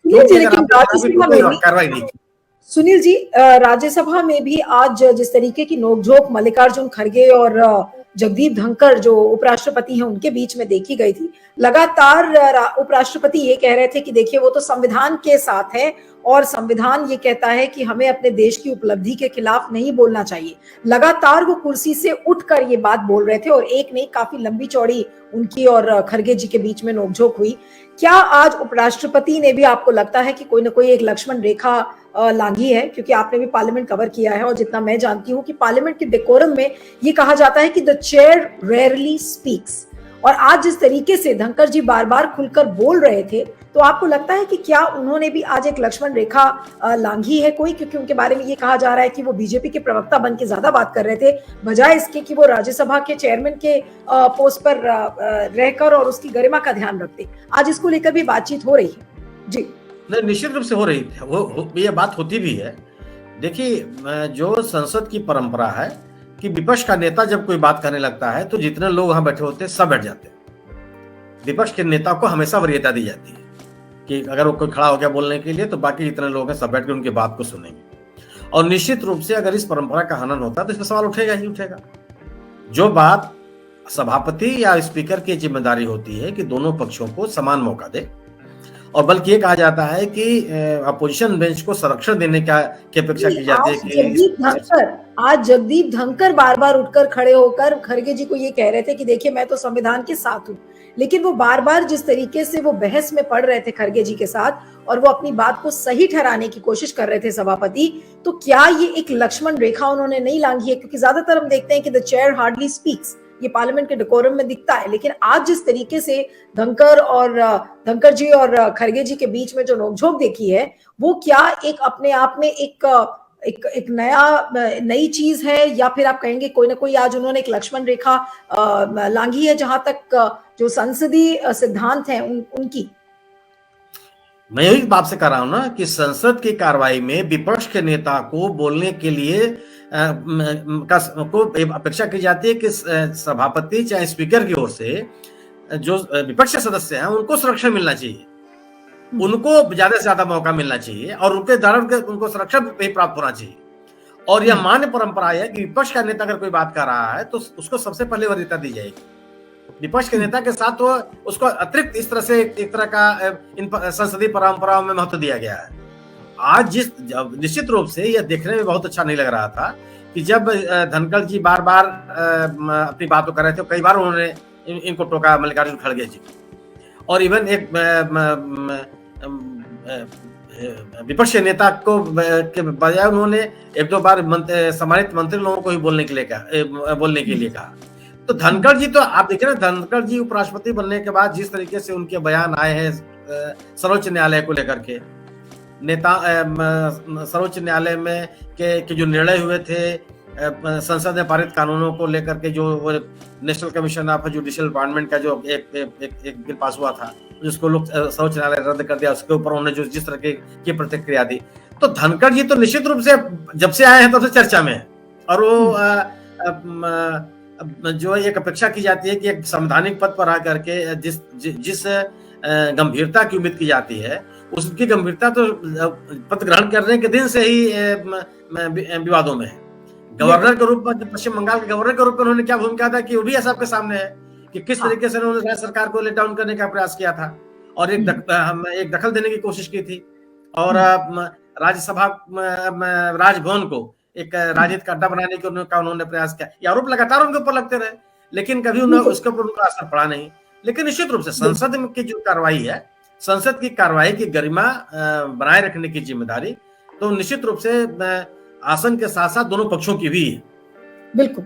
सुनील जी, क्योंकि अगर लेकिन आपने राज्यसभा में भी कार्रवाई नहीं की। सुनील जी, राज्यसभा में भी आज जिस तरीके की नोकझोंक मल्लिकार्जुन खड़गे और जगदीप धनखड़ जो उपराष्ट्रपति हैं उनके बीच में देखी गई थी, लगातार उपराष्ट्रपति ये कह रहे थे कि देखिए वो तो संविधान के साथ है और संविधान ये कहता है कि हमें अपने देश की उपलब्धि के खिलाफ नहीं बोलना चाहिए। लगातार वो कुर्सी से उठकर ये बात बोल रहे थे और एक नहीं, काफी लंबी चौड़ी उनकी और खड़गे जी के बीच में नोकझोंक हुई। क्या आज उपराष्ट्रपति ने भी, आपको लगता है कि कोई ना कोई एक लक्ष्मण रेखा लांघी है? क्योंकि आपने भी पार्लियामेंट कवर किया है और जितना मैं जानती हूँ कि पार्लियामेंट के डेकोरम में ये कहा जाता है कि द चेयर रेयरली स्पीक्स, और आज जिस तरीके से धनखड़ जी बार बार खुलकर बोल रहे थे, तो आपको लगता है कि क्या उन्होंने भी आज एक लक्ष्मण रेखा लांघी है कोई? क्योंकि उनके बारे में ये कहा जा रहा है कि वो बीजेपी के प्रवक्ता बन के ज्यादा बात कर रहे थे, बजाय इसके कि वो राज्यसभा के चेयरमैन के पोस्ट पर रहकर और उसकी गरिमा का ध्यान रखते। आज इसको लेकर भी बातचीत हो रही है। जी नहीं, निश्चित रूप से हो रही है, ये बात होती भी है। देखिए, जो संसद की परंपरा है कि विपक्ष का नेता जब कोई बात करने लगता है तो जितने लोग वहां बैठे होते हैं सब बैठ जाते हैं। विपक्ष के नेता को हमेशा वरीयता दी जाती है कि अगर वो कोई खड़ा हो गया बोलने के लिए तो बाकी जितने लोग हैं सब बैठ के उनकी बात को सुनेंगे। और निश्चित रूप से अगर इस परंपरा का हनन होता है तो इसमें सवाल उठेगा ही उठेगा। जो बात सभापति या स्पीकर की जिम्मेदारी होती है कि दोनों पक्षों को समान मौका दे, और बल्कि ये कहा जाता है कि अपोजिशन बेंच को संरक्षण देने की अपेक्षा की जाती है कि आज जगदीप धनखड़ बार बार उठकर खड़े होकर खड़गे जी को ये कह रहे थे कि देखिए मैं तो संविधान के साथ हूं, लेकिन वो बार बार जिस तरीके से वो बहस में पड़ रहे थे खड़गे जी के साथ और वो अपनी बात को सही ठहराने की कोशिश कर रहे थे सभापति, तो क्या ये एक लक्ष्मण रेखा उन्होंने नहीं लांघी है? क्योंकि ज्यादातर हम देखते हैं कि द चेयर हार्डली स्पीक्स, ये पार्लियामेंट के डेकोरम में दिखता है, लेकिन आज जिस तरीके से धनखड़ जी और खड़गे जी के बीच में जो नोकझोंक देखी है, वो क्या एक अपने आप में एक नई चीज है, या फिर आप कहेंगे कोई ना कोई आज उन्होंने एक लक्ष्मण रेखा लांघी है जहां तक जो संसदीय सिद्धांत हैं उनकी? मैं यही बात से कह रहा हूं ना कि संसद की कार्रवाई में विपक्ष के नेता को बोलने के लिए को अपेक्षा की जाती है कि सभापति चाहे स्पीकर की ओर से जो विपक्ष के सदस्य हैं उनको संरक्षण मिलना चाहिए, उनको ज्यादा से ज्यादा मौका मिलना चाहिए और उनके द्वारा उनको संरक्षण भी प्राप्त होना चाहिए। और यह मान्य परंपरा है कि विपक्ष का नेता अगर कोई बात कर रहा है तो उसको सबसे पहले वरीयता दी जाएगी। विपक्ष के नेता के साथ तो उसको अतिरिक्त इस तरह से एक तरह का इन संसदीय परंपराओं में महत्व दिया गया है। आज निश्चित रूप से यह देखने में बहुत अच्छा नहीं लग रहा था कि जब धनखड़ जी बार बार अपनी बात कर रहे थे, कई बार उन्होंने इनको टोका मल्लिकार्जुन खड़गे जी, और इवन एक विपक्ष के नेता को के बजाय उन्होंने एक दो बार सम्मानित मंत्री लोगों को ही बोलने के लिए कहा। तो धनखड़ जी तो आप देखिए ना, धनखड़ जी उपराष्ट्रपति बनने के बाद जिस तरीके से उनके बयान आए हैं सर्वोच्च न्यायालय को लेकर के, सर्वोच्च न्यायालय में के जो निर्णय हुए थे, संसद में पारित कानूनों को लेकर के, जो national commission of judicial appointment का जो एक बिल पास हुआ था जिसको लोग सर्वोच्च न्यायालय रद्द कर दिया, उसके ऊपर उन्होंने जो जिस तरह की प्रतिक्रिया दी, तो धनखड़ जी तो निश्चित रूप से जब से आए हैं तब से चर्चा में है। और वो जो एक अपेक्षा की जाती है कि एक संवैधानिक पद पर आकर के जिस गंभीरता की उम्मीद की जाती है, उसकी गंभीरता तो पद ग्रहण करने के दिन से ही विवादों में है। गवर्नर के रूप में, पश्चिम बंगाल के गवर्नर के रूप में उन्होंने क्या भूमिका था कि वो भी ऐसा आपके सामने है कि किस तरीके से उन्होंने राज्य सरकार को लेट डाउन करने का प्रयास किया था और एक दखल देने की कोशिश की थी, और राज्यसभा राजभवन को एक राजनीतिक का अड्डा बनाने का उन्होंने प्रयास किया। ये आरोप लगातार उनके ऊपर लगते रहे, लेकिन कभी उसके ऊपर उनका असर पड़ा नहीं। लेकिन निश्चित रूप से संसद की जो कार्रवाई है, संसद की कार्रवाई की गरिमा बनाए रखने की जिम्मेदारी तो निश्चित रूप से आसन के साथ साथ दोनों पक्षों की भी है। बिल्कुल।